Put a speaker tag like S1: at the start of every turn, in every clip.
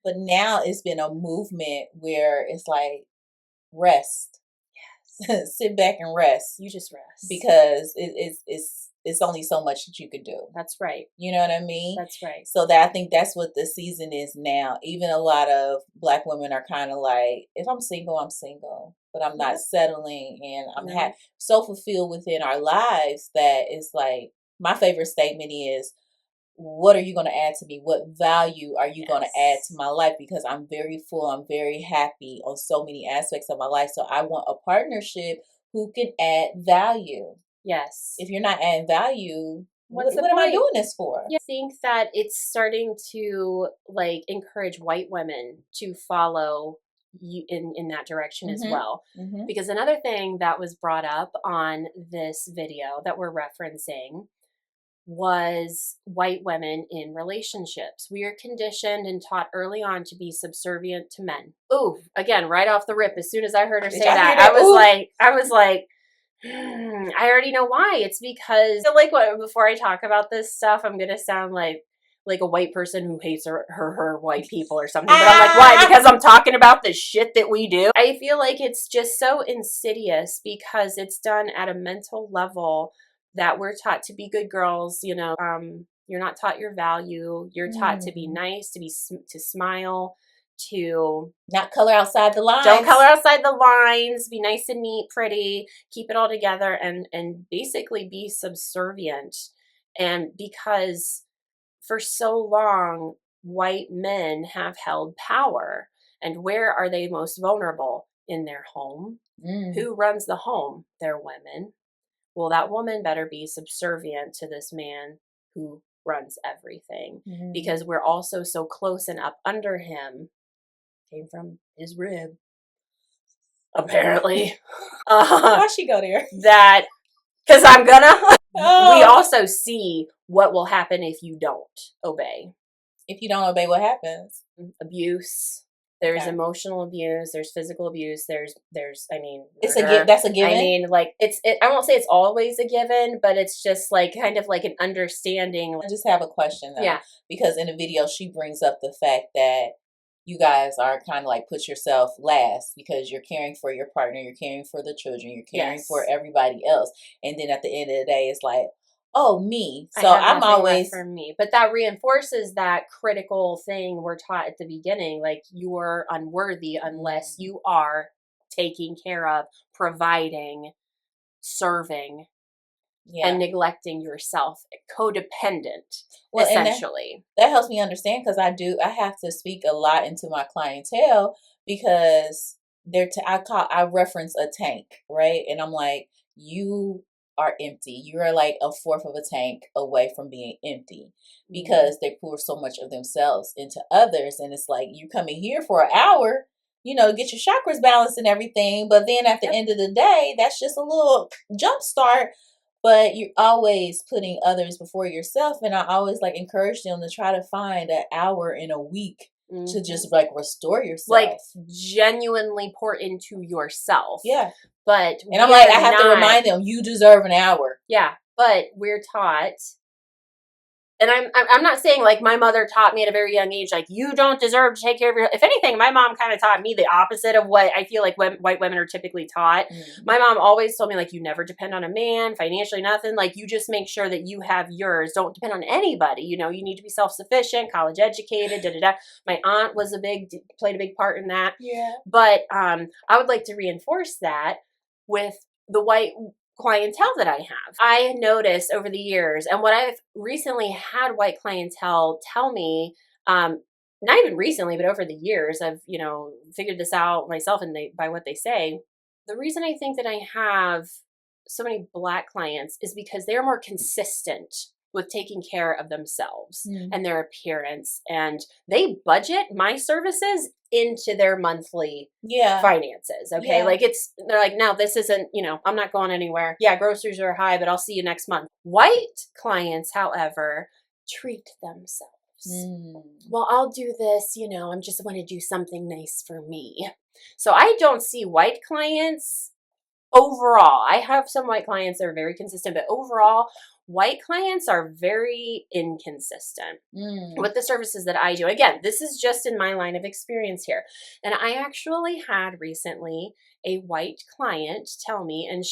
S1: But now it's been a movement where it's like, rest. Yes. Sit back and rest.
S2: You just rest.
S1: Because it's only so much that you can do.
S2: That's right.
S1: You know what I mean?
S2: That's right.
S1: So that I think that's what the season is now. Even a lot of Black women are kind of like, if I'm single, I'm single, but I'm not settling, and I'm so fulfilled within our lives that it's like, my favorite statement is, what are you going to add to me? What value are you going to add to my life? Because I'm very full. I'm very happy on so many aspects of my life. So I want a partnership who can add value.
S2: Yes.
S1: If you're not adding value, what am I doing this for?
S2: Yeah, I think that it's starting to like encourage white women to follow you in that direction as well. Because another thing that was brought up on this video that we're referencing was white women in relationships. We are conditioned and taught early on to be subservient to men. Ooh, again, right off the rip, as soon as I heard her say that, I was like, I already know why. It's because I feel like before I talk about this stuff, I'm gonna sound like a white person who hates her white people or something. But I'm like, why? Because I'm talking about the shit that we do. I feel like it's just so insidious because it's done at a mental level that we're taught to be good girls. You know, you're not taught your value. You're taught to be nice, to smile, to
S1: not color outside the lines.
S2: Don't color outside the lines. Be nice and neat, pretty, keep it all together, and basically be subservient. And because for so long, white men have held power, and where are they most vulnerable? In their home. Who runs the home? Their women. Well, that woman better be subservient to this man who runs everything, because we're also so close and up under him. Came from his rib, apparently.
S1: Why'd she go there?
S2: That, because I'm gonna. We also see what will happen if you don't obey.
S1: If you don't obey, what happens?
S2: Abuse. There's emotional abuse. There's physical abuse. There's. I mean,
S1: it's that's a given.
S2: I mean, like I won't say it's always a given, but it's just like kind of like an understanding.
S1: I just have a question though. Yeah. Because in the video, she brings up the fact that you guys are kind of like put yourself last because you're caring for your partner, you're caring for the children, you're caring for everybody else, and then at the end of the day, it's like, oh, me. So I'm always
S2: for me. But that reinforces that critical thing we're taught at the beginning, like you're unworthy unless you are taking care of, providing, serving, and neglecting yourself. Codependent, essentially.
S1: That helps me understand, because I have to speak a lot into my clientele, because I reference a tank, right? And I'm like, you are empty. You are like a fourth of a tank away from being empty, because they pour so much of themselves into others. And it's like, you come in here for an hour, you know, get your chakras balanced and everything. But then at the end of the day, that's just a little jump start. But you're always putting others before yourself. And I always like encourage them to try to find an hour in a week to just like restore yourself.
S2: Like genuinely pour into yourself.
S1: Yeah.
S2: But
S1: and I'm like, I have to remind them, you deserve an hour.
S2: Yeah. But we're taught, and I'm not saying like my mother taught me at a very young age, like you don't deserve to take care of your. If anything, my mom kind of taught me the opposite of what I feel like white women are typically taught. My mom always told me, like, you never depend on a man financially, nothing. Like, you just make sure that you have yours. Don't depend on anybody. You know, you need to be self-sufficient, college educated. My aunt played a big part in that.
S1: Yeah.
S2: But I would like to reinforce that with the white clientele that I have. I noticed over the years, and what I've recently had white clientele tell me, not even recently, but over the years, I've, figured this out myself, and by what they say, the reason I think that I have so many Black clients is because they're more consistent with taking care of themselves and their appearance, and they budget my services into their monthly finances. Okay. Yeah. Like they're like, no, this isn't, I'm not going anywhere. Yeah. Groceries are high, but I'll see you next month. White clients, however, treat themselves. Well, I'll do this, I'm just want to do something nice for me. So I don't see white clients overall. I have some white clients that are very consistent, but overall, white clients are very inconsistent with the services that I do. Again, this is just in my line of experience here. And I actually had recently a white client tell me, and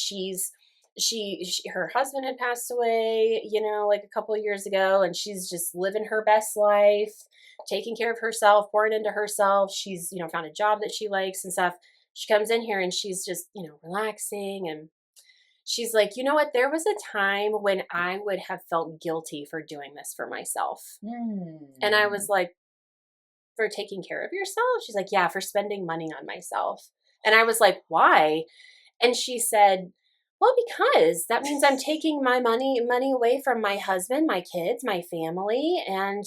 S2: her husband had passed away, like a couple of years ago, and she's just living her best life, taking care of herself, pouring into herself. She's, found a job that she likes and stuff. She comes in here and she's just, relaxing, and she's like, you know what? There was a time when I would have felt guilty for doing this for myself. And I was like, for taking care of yourself? She's like, yeah, for spending money on myself. And I was like, why? And she said, well, because that means I'm taking my money away from my husband, my kids, my family. And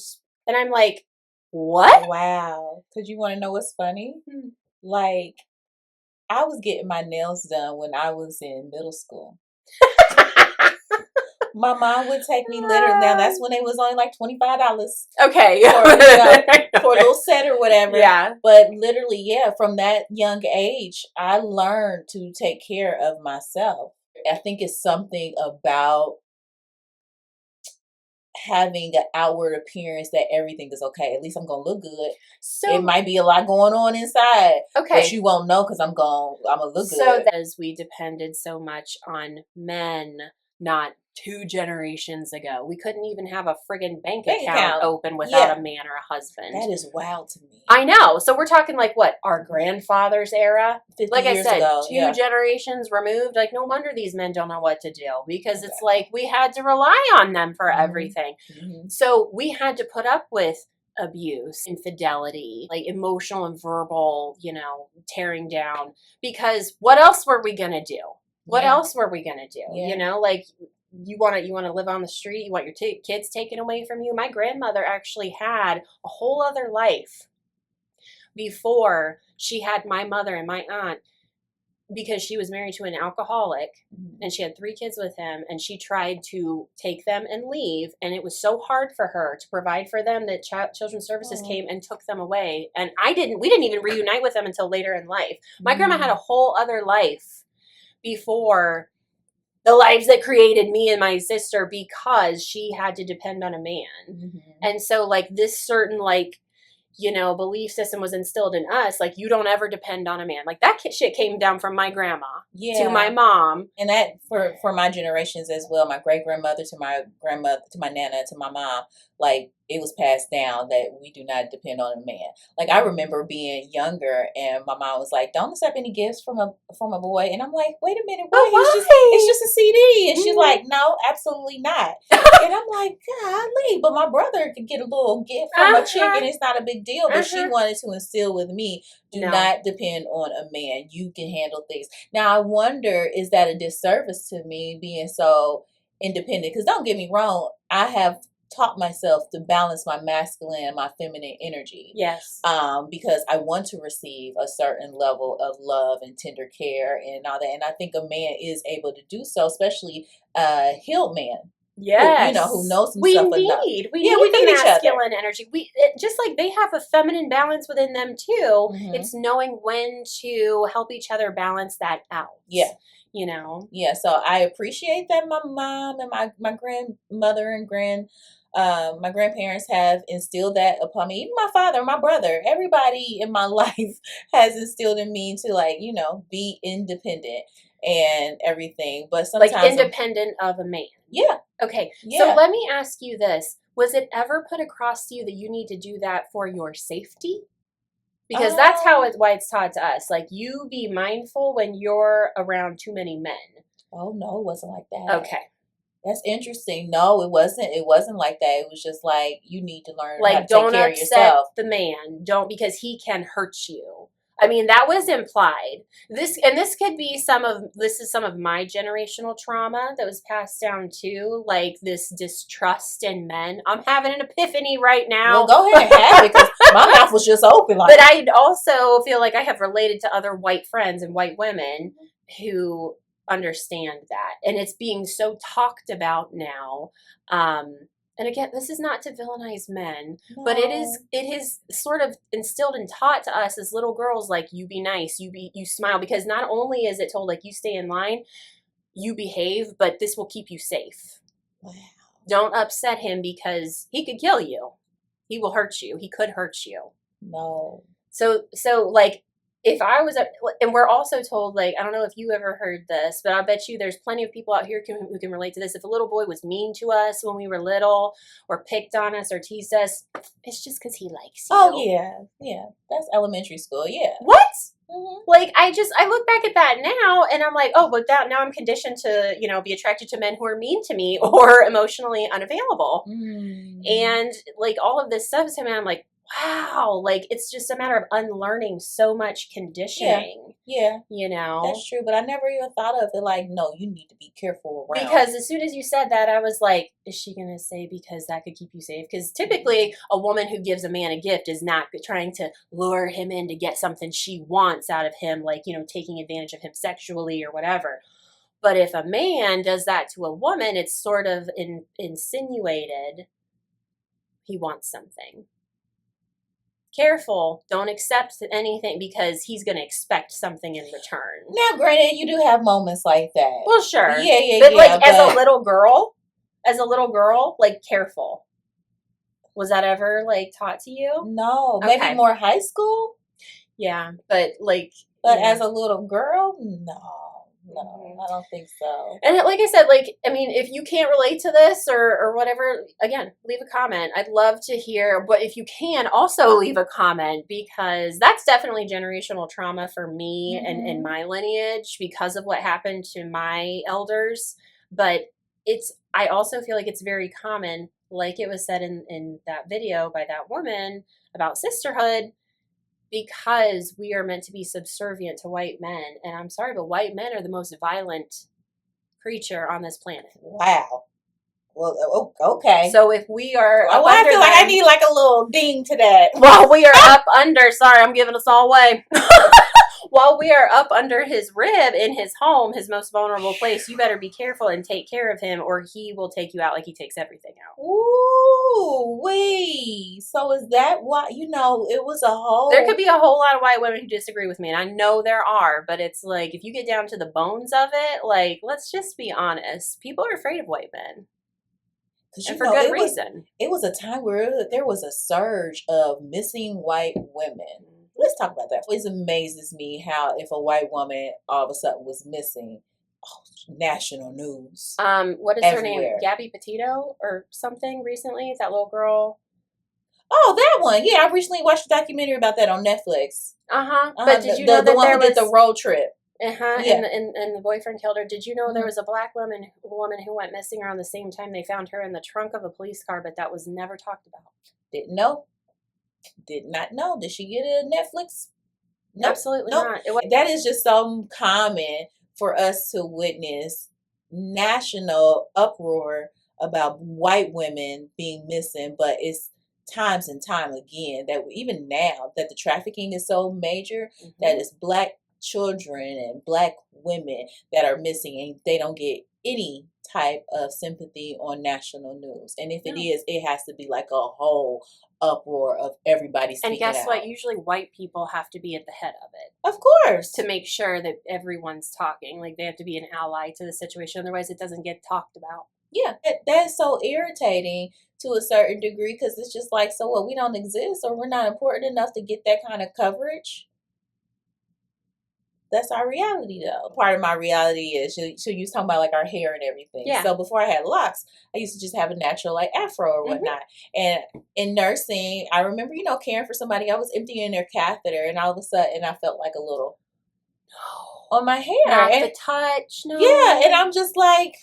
S2: I'm like, what?
S1: Wow. Because you want to know what's funny? Like, I was getting my nails done when I was in middle school. My mom would take me literally. Now that's when it was only like $25.
S2: Okay.
S1: For a little set or whatever.
S2: Yeah.
S1: But literally, yeah, from that young age, I learned to take care of myself. I think it's something about having an outward appearance that everything is okay. At least I'm gonna look good. So it might be a lot going on inside.
S2: Okay.
S1: But you won't know because I'm gonna look good.
S2: So as we depended so much on men, not 2 generations ago. We couldn't even have a friggin' bank account open without a man or a husband.
S1: That is wild to me.
S2: I know. So we're talking like what? Our grandfather's era?
S1: 50
S2: like
S1: years
S2: I said,
S1: ago,
S2: 2 generations removed. Like, no wonder these men don't know what to do, because it's like we had to rely on them for everything. So we had to put up with abuse, infidelity, like emotional and verbal, tearing down, because what else were we going to do? What else were we going to do? Like, you want to live on the street? You want your kids taken away from you? My grandmother actually had a whole other life before she had my mother and my aunt, because she was married to an alcoholic and she had 3 kids with him, and she tried to take them and leave, and it was so hard for her to provide for them that Children's Services came and took them away. And we didn't even reunite with them until later in life. My grandma had a whole other life before the lives that created me and my sister, because she had to depend on a man. And so like this certain belief system was instilled in us. Like, you don't ever depend on a man. Like, that shit came down from my grandma to my mom.
S1: And that for my generations as well, my great grandmother to my grandmother, to my nana, to my mom, like it was passed down that we do not depend on a man. Like, I remember being younger and my mom was like, don't accept any gifts from a boy. And I'm like, wait a minute, what? It's just a CD. And she's like, no, absolutely not. And I'm like, golly, but my brother could get a little gift from a chick and it's not a big deal. But she wanted to instill with me, do not depend on a man. You can handle things. Now, I wonder, is that a disservice to me being so independent? Because don't get me wrong, I have taught myself to balance my masculine and my feminine energy.
S2: Yes.
S1: Because I want to receive a certain level of love and tender care and all that. And I think a man is able to do so, especially a healed man.
S2: Yes.
S1: Who knows himself enough.
S2: We need the masculine energy. Just like they have a feminine balance within them too. It's knowing when to help each other balance that out.
S1: Yeah.
S2: Yeah,
S1: so I appreciate that my mom and my grandmother and my grandparents have instilled that upon me. Even my father, my brother, everybody in my life has instilled in me to be independent and everything. But sometimes
S2: like independent of a man.
S1: Yeah.
S2: Okay. Yeah. So let me ask you this. Was it ever put across to you that you need to do that for your safety? Because that's why it's taught to us. Like, you be mindful when you're around too many men.
S1: Oh, no, it wasn't like that.
S2: Okay.
S1: That's interesting. No, it wasn't. It wasn't like that. It was just like, you need to learn how to take care of yourself.
S2: Don't upset the man. Because he can hurt you. I mean, that was implied. This could be some of my generational trauma that was passed down too, like this distrust in men. I'm having an epiphany right now.
S1: Well, go ahead and have it, because my mouth was just open.
S2: But I also feel like I have related to other white friends and white women who understand that, and it's being so talked about now. And again, this is not to villainize men, but it is sort of instilled and taught to us as little girls, like, you be nice, you smile, because not only is it told, like, you stay in line, you behave, but this will keep you safe.
S1: Wow.
S2: Don't upset him because he could kill you. He will hurt you. He could hurt you.
S1: No.
S2: So like, if I was and we're also told, like, I don't know if you ever heard this, but I bet you there's plenty of people out here who can relate to this. If a little boy was mean to us when we were little, or picked on us or teased us, it's just because he likes you.
S1: Oh yeah, that's elementary school. Yeah.
S2: What?
S1: Mm-hmm.
S2: Like, I look back at that now and I'm like, oh, but now I'm conditioned to, be attracted to men who are mean to me or emotionally unavailable. And like, all of this stuff to me, I'm like, wow, like, it's just a matter of unlearning so much conditioning.
S1: Yeah.
S2: That's
S1: true, but I never even thought of it like, no, you need to be careful around.
S2: Because as soon as you said that, I was like, is she going to say because that could keep you safe? Because typically a woman who gives a man a gift is not trying to lure him in to get something she wants out of him, like, taking advantage of him sexually or whatever. But if a man does that to a woman, it's sort of insinuated he wants something. Careful, don't accept anything because he's going to expect something in return.
S1: Now, granted, you do have moments like that.
S2: Well, sure.
S1: Yeah.
S2: But like, as a little girl, like, careful. Was that ever like taught to you?
S1: No, maybe more high school.
S2: Yeah, but like,
S1: as a little girl, no. No, I don't think so.
S2: And like I said, like, I mean, if you can't relate to this or whatever, again, leave a comment. I'd love to hear. But if you can, also leave a comment, because that's definitely generational trauma for me and my lineage because of what happened to my elders. But I also feel like it's very common, like it was said in that video by that woman about sisterhood, because we are meant to be subservient to white men. And I'm sorry, but white men are the most violent creature on this planet.
S1: Wow. Well, okay.
S2: So if we are
S1: I feel like I need like a little ding to that.
S2: While we are up under, sorry, I'm giving us all away. While we are up under his rib in his home, his most vulnerable place, you better be careful and take care of him, or he will take you out like he takes everything out.
S1: Ooh, wait. So is that why, it was a whole...
S2: There could be a whole lot of white women who disagree with me, and I know there are, but it's like, if you get down to the bones of it, like, let's just be honest. People are afraid of white men. And for good reason.
S1: It was a time where there was a surge of missing white women. Let's talk about that. It amazes me how if a white woman all of a sudden was missing, national news.
S2: What is her name? Gabby Petito or something recently? That little girl.
S1: Oh, that one. Yeah, I recently watched a documentary about that on Netflix.
S2: But did you know that
S1: the one who did the road trip?
S2: Yeah. And the boyfriend killed her. Did you know there was a black woman who went missing around the same time? They found her in the trunk of a police car, but that was never talked about.
S1: Didn't know. Did not know. Did she get a Netflix?
S2: Nope. Absolutely not.
S1: That is just so common for us to witness national uproar about white women being missing, but it's times and time again that even now that the trafficking is so major, that it's black children and black women that are missing, and they don't get any type of sympathy on national news. And if it is, it has to be like a whole uproar of everybody speaking out.
S2: And guess what? Usually white people have to be at the head of it.
S1: Of course.
S2: To make sure that everyone's talking. Like, they have to be an ally to the situation. Otherwise, it doesn't get talked about.
S1: Yeah, that's so irritating to a certain degree, because it's just like, so what, we don't exist, or we're not important enough to get that kind of coverage? That's our reality, though. Part of my reality is, so you was talking about like our hair and everything.
S2: Yeah.
S1: So before I had locks, I used to just have a natural like afro or whatnot. And in nursing, I remember, caring for somebody. I was emptying their catheter, and all of a sudden I felt like a little on my hair.
S2: Not the touch. No.
S1: Yeah, and I'm just like,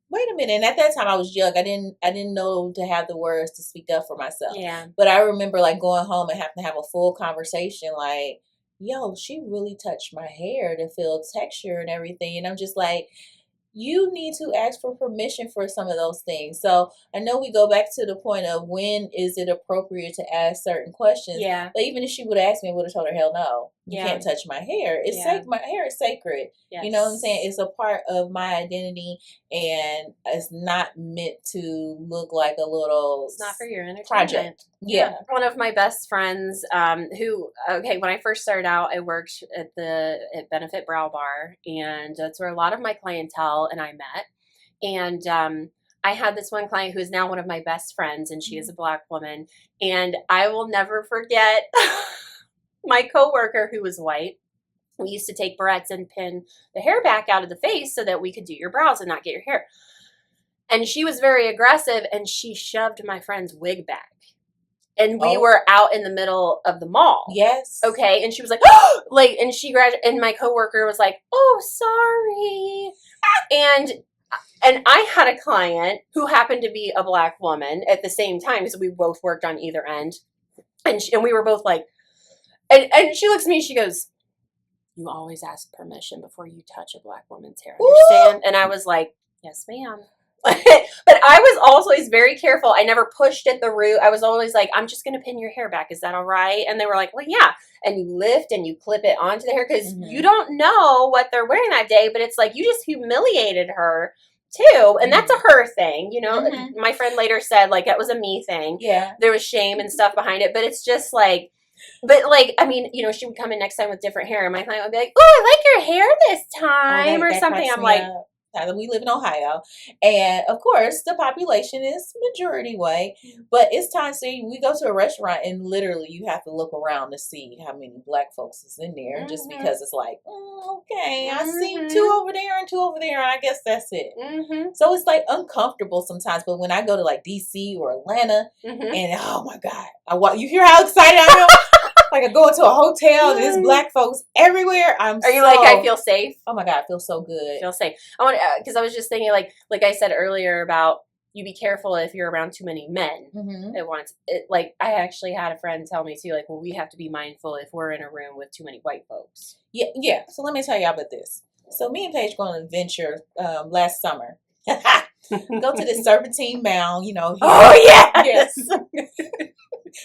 S1: wait a minute. And at that time I was young. I didn't know to have the words to speak up for myself.
S2: Yeah.
S1: But I remember like going home and having to have a full conversation like, yo, she really touched my hair to feel texture and everything. And I'm just like, you need to ask for permission for some of those things. So I know we go back to the point of when is it appropriate to ask certain questions.
S2: Yeah.
S1: But even if she would have asked me, I would have told her, hell no. You can't touch my hair. It's my hair is sacred.
S2: Yes.
S1: You know what I'm saying? It's a part of my identity, and it's not meant to look like a little...
S2: It's not for your entertainment.
S1: Project. Yeah.
S2: One of my best friends, when I first started out, I worked at Benefit Brow Bar, and that's where a lot of my clientele and I met. And I had this one client who is now one of my best friends, and she is a Black woman. And I will never forget my coworker who was white. We used to take barrettes and pin the hair back out of the face so that we could do your brows and not get your hair. And she was very aggressive, and she shoved my friend's wig back. And we were out in the middle of the mall.
S1: Yes.
S2: Okay. And she was like, oh, like, and and my coworker was like, oh, sorry. And I had a client who happened to be a Black woman at the same time. So we both worked on either end. And we were both like, and she looks at me, she goes, you always ask permission before you touch a Black woman's hair. Understand? And I was like, yes, ma'am. But I was always very careful. I never pushed at the root. I was always like, I'm just going to pin your hair back. Is that all right? And they were like, well, yeah. And you lift and you clip it onto the hair because you don't know what they're wearing that day. But it's like, you just humiliated her too. And that's a her thing. You know, my friend later said like, that was a me thing.
S1: Yeah.
S2: There was shame and stuff behind it. But it's just like, but like, I mean, you know, she would come in next time with different hair. And my client would be like, oh, I like your hair this time or something. I'm like,
S1: we live in Ohio, and of course the population is majority white, but it's time to see, we go to a restaurant and literally you have to look around to see how many Black folks is in there, just because it's like, okay, I see 2 over there and 2 over there, and I guess that's it. So it's like uncomfortable sometimes. But when I go to like DC or Atlanta, and oh my God, you hear how excited I am? Like I go into a hotel and there's Black folks everywhere. Are you
S2: like, I feel safe?
S1: Oh my God, I feel so good.
S2: I feel safe. I want because I was just thinking like I said earlier about you be careful if you're around too many men at once. Like I actually had a friend tell me too, like, well, we have to be mindful if we're in a room with too many white folks.
S1: Yeah. So let me tell you about this. So me and Paige go on an adventure last summer. Go to the Serpentine Mound, you know.
S2: Oh yeah.
S1: Yes.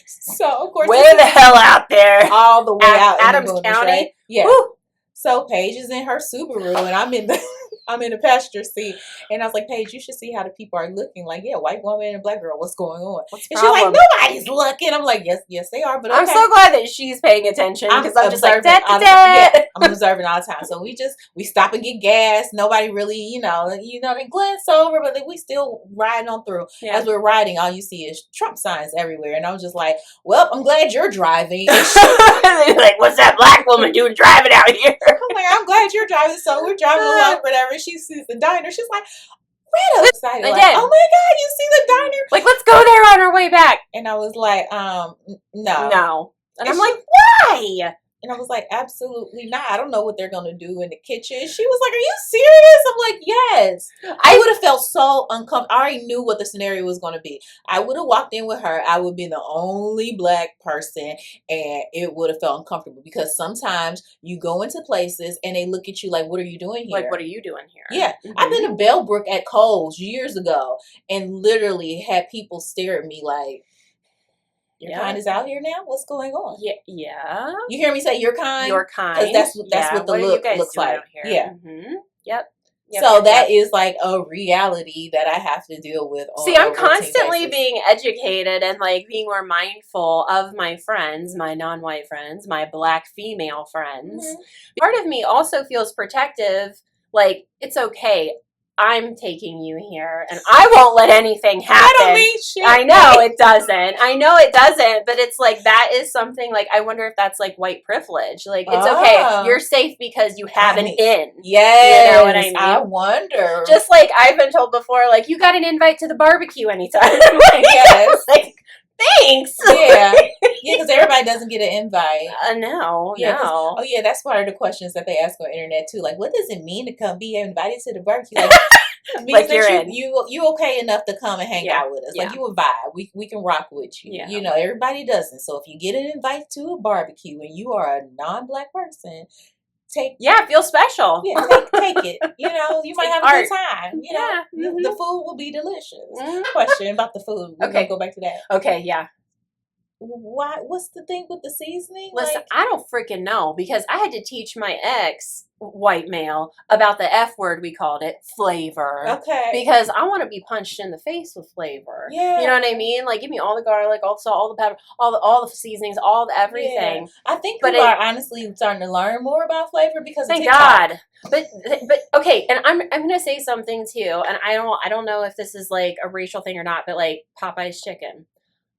S1: So of course,
S2: way the hell out there,
S1: all the way out
S2: Adams
S1: in
S2: County.
S1: Right? Yeah.
S2: Woo.
S1: So Paige is in her Subaru, and I'm in the passenger seat, and I was like, Paige, you should see how the people are looking. Like, yeah, white woman and Black girl, what's going on? And she's like, nobody's looking. I'm like, yes, they are. But okay.
S2: I'm so glad that she's paying attention because I'm just like,
S1: I'm observing all the time. So we stop and get gas. Nobody really, you know, they glance over, but we still riding on through. Yeah. As we're riding, all you see is Trump signs everywhere, and I was just like, well, I'm glad you're driving.
S2: Like, what's that Black woman doing driving out here?
S1: I'm like, I'm glad you're driving. So we're driving along, whatever. She sees the diner. She's like, Rita, excited. Like, oh my God, you see the diner?
S2: Like, let's go there on our way back.
S1: And I was like, no.
S2: And I'm like, why?
S1: And I was like, absolutely not. I don't know what they're going to do in the kitchen. She was like, are you serious? I'm like, yes. I would have felt so uncomfortable. I already knew what the scenario was going to be. I would have walked in with her. I would be the only Black person, and it would have felt uncomfortable because sometimes you go into places and they look at you like, what are you doing here?
S2: Like, what are you doing here?
S1: Yeah. I've been to Bellbrook at Kohl's years ago and literally had people stare at me like, your kind is out here now? What's going on?
S2: Yeah.
S1: You hear me say your kind?
S2: Your kind.
S1: Because that's what the look looks like.
S2: Out here? Yeah. Yep.
S1: So that is like a reality that I have to deal with.
S2: See, I'm constantly being educated and like being more mindful of my friends, my non-white friends, my Black female friends. Part of me also feels protective. Like, it's okay. I'm taking you here and I won't let anything happen.
S1: I don't mean shit.
S2: I know it doesn't. But it's like, that is something like, I wonder if that's like white privilege. Like, it's okay. You're safe because you have an in.
S1: Yes.
S2: You know what I mean?
S1: I wonder.
S2: Just like I've been told before, like, you got an invite to the barbecue anytime.
S1: Yes.
S2: Like, thanks.
S1: Yeah. Yeah, because everybody doesn't get an invite.
S2: No.
S1: Oh, yeah, that's part of the questions that they ask on the internet, too. Like, what does it mean to come be invited to the barbecue? Like, it means that you okay enough to come and hang out with us. Like, you a vibe. We can rock with you. Yeah. You know, everybody doesn't. So if you get an invite to a barbecue and you are a non-Black person,
S2: feel special.
S1: Yeah, take it. You know, you might have a good time. You know, the food will be delicious. Question about the food. We're gonna go back to that.
S2: Okay, yeah.
S1: Why? What's the thing with the seasoning?
S2: Listen,
S1: Like,
S2: I don't freaking know because I had to teach my ex, white male, about the F word, we called it, flavor.
S1: okay,
S2: Because I want to be punched in the face with flavor.
S1: yeah,
S2: You know what I mean? Like, give me all the garlic, all the salt, all the pepper, all the seasonings, all the everything.
S1: yeah. I think
S2: But
S1: people are honestly starting to learn more about flavor because of
S2: thank
S1: TikTok.
S2: God. But okay, and I'm gonna say something too, and I don't know if this is like a racial thing or not, but like Popeye's chicken.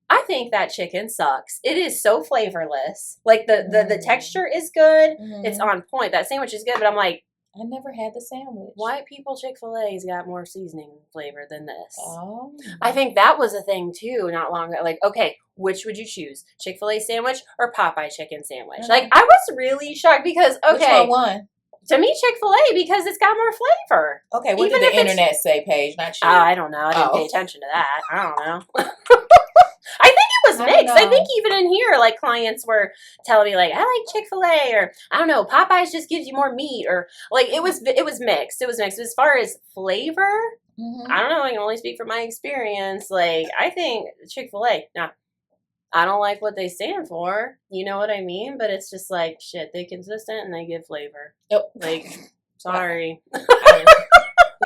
S2: I think that chicken sucks. It is so flavorless. Like the texture is good. It's on point. That sandwich is good, but I'm like,
S1: I never had the sandwich.
S2: white people Chick-fil-A's got more seasoning flavor than this.
S1: Oh.
S2: I think that was a thing too, not long ago. Like, okay, which would you choose? Chick-fil-A sandwich or Popeye chicken sandwich? Like, I was really shocked because, okay.
S1: Which one won?
S2: To me, Chick-fil-A because it's got more flavor.
S1: Okay, what did the internet say, Paige? Not you.
S2: I don't know. I didn't pay attention to that. I don't know. I think it was mixed. I think even in here, like clients were telling me, like, I like Chick-fil-A, or I don't know, Popeyes just gives you more meat, or like it was mixed. It was mixed. As far as flavor, I don't know. I can only speak from my experience. Like, I think Chick-fil-A. Now, I don't like what they stand for. You know what I mean? But it's just like shit. They consistent and they give flavor.
S1: Yep.
S2: Like, sorry.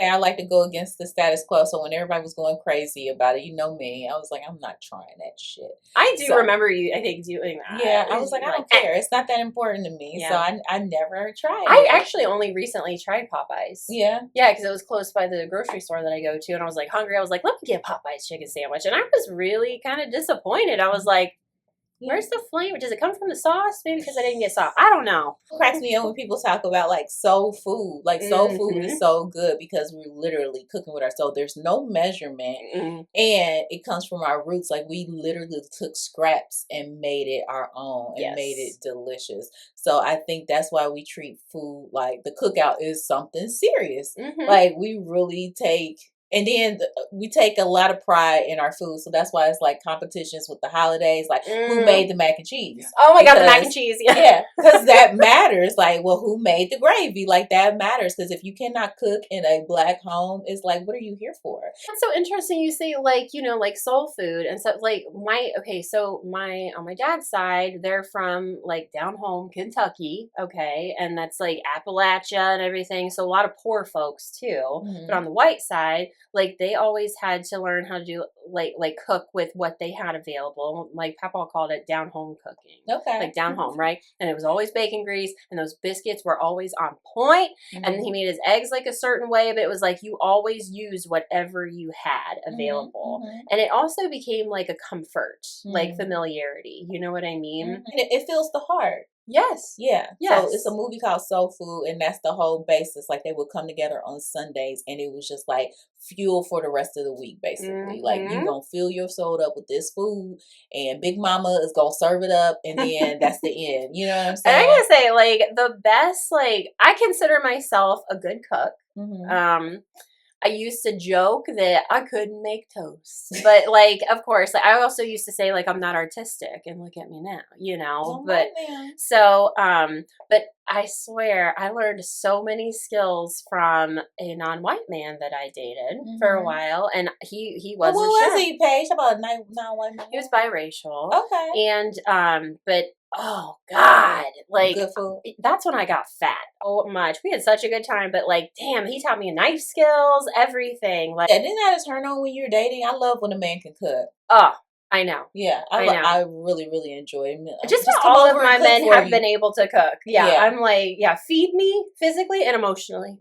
S1: I like to go against the status quo. So when everybody was going crazy about it, you know me, I was like, I'm not trying that shit.
S2: I do remember you, I think, doing that.
S1: Yeah, I was like, I don't care. It's not that important to me. Yeah. So I never tried it.
S2: I actually only recently tried Popeyes.
S1: Yeah.
S2: Yeah, because it was close by the grocery store that I go to, and I was like hungry. I was like, let me get a Popeyes chicken sandwich. And I was really kind of disappointed. I was like, where's the flavor? Does it come from the sauce? Maybe because I didn't get sauce. I don't know.
S1: It cracks me up when people talk about like soul food. Like soul food is so good because we're literally cooking with our soul. There's no measurement, and it comes from our roots. Like we literally took scraps and made it our own and made it delicious. So I think that's why we treat food like the cookout is something serious. Like we really take. And then we take a lot of pride in our food. So that's why it's like competitions with the holidays. Like, who made the mac and cheese?
S2: Oh, my God, the mac and cheese.
S1: Yeah, because that matters. Like, well, who made the gravy? Like, that matters. Because if you cannot cook in a Black home, it's like, what are you here for?
S2: That's so interesting. You say, like, you know, like soul food. And so, like, on my dad's side, they're from, like, down home, Kentucky, okay? And that's, like, Appalachia and everything. So a lot of poor folks, too. But on the white side, like they always had to learn how to do like cook with what they had available. Like Papa called it down home cooking.
S1: Okay.
S2: Like down home, right? And it was always bacon grease, and those biscuits were always on point. And he made his eggs like a certain way, but it was like you always used whatever you had available. And it also became like a comfort, like familiarity. You know what I mean?
S1: And it fills the heart.
S2: Yes.
S1: Yeah. Yes. So it's a movie called Soul Food, and that's the whole basis. Like they would come together on Sundays, and it was just like fuel for the rest of the week, basically. Like you gonna fill your soul up with this food, and Big Mama is gonna serve it up, and then that's the end. You know what I'm saying?
S2: And I gotta say, like the best, like I consider myself a good cook. I used to joke that I couldn't make toast, but like, of course, like, I also used to say like I'm not artistic, and look at me now, you know. But I swear I learned so many skills from a non-white man that I dated for a while, and he was.
S1: What was he, Paige? How about a non-white man?
S2: He was biracial.
S1: Okay.
S2: And but. Oh God! Like
S1: good food.
S2: That's when I got fat. Oh much. We had such a good time, but like, damn, he taught me knife skills, everything. Like,
S1: didn't that turn on when you're dating? I love when a man can cook.
S2: Oh, I know.
S1: Yeah, I really, really enjoy it.
S2: Just all of my men have been able to cook. Yeah, I'm like, feed me physically and emotionally.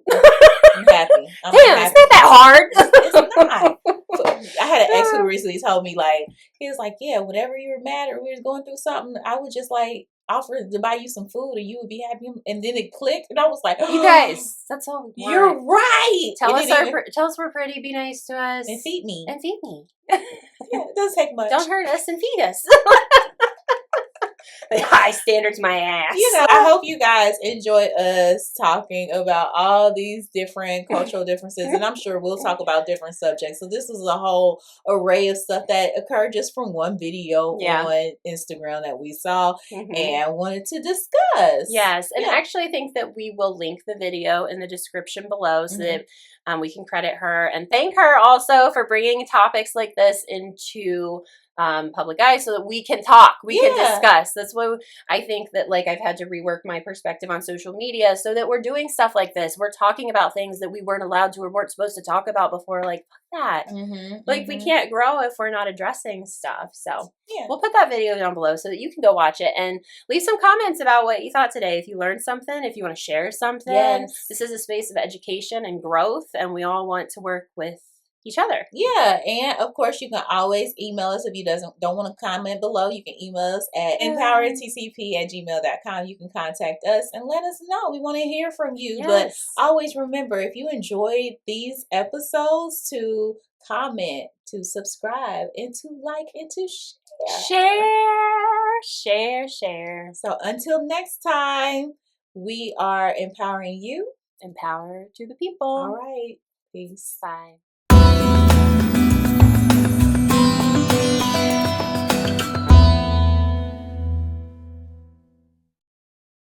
S1: I'm happy.
S2: Damn, it's not that hard.
S1: It's not. I had an ex who recently told me, like, he was like, yeah, whenever you were mad or we was going through something, I would just like offer to buy you some food and you would be happy. And then it clicked, and I was like,
S2: you guys, that's all.
S1: You're right.
S2: Tell us we're pretty. Be nice to us
S1: and feed me.
S2: Yeah,
S1: it doesn't take much.
S2: Don't hurt us and feed us. High standards, my ass.
S1: You know, I hope you guys enjoy us talking about all these different cultural differences, and I'm sure we'll talk about different subjects. So this is a whole array of stuff that occurred just from one video on Instagram that we saw and wanted to discuss.
S2: Yes, and actually I think that we will link the video in the description below so that we can credit her and thank her also for bringing topics like this into public eye so that we can talk, we can discuss. That's why I think that like I've had to rework my perspective on social media so that we're doing stuff like this. We're talking about things that we weren't allowed to or weren't supposed to talk about before. Like, fuck that. Like, we can't grow if we're not addressing stuff. So we'll put that video down below so that you can go watch it and leave some comments about what you thought today. If you learned something, if you want to share something. This is a space of education and growth, and we all want to work with each other.
S1: Yeah, and of course you can always email us if you don't want to comment below. You can email us at empoweredtcp@gmail.com. You can contact us and let us know. We want to hear from you. But always remember, if you enjoyed these episodes, to comment, to subscribe, and to like, and to
S2: share.
S1: So until next time, we are empowering you.
S2: Empower to the people.
S1: All right. Peace.
S2: Bye.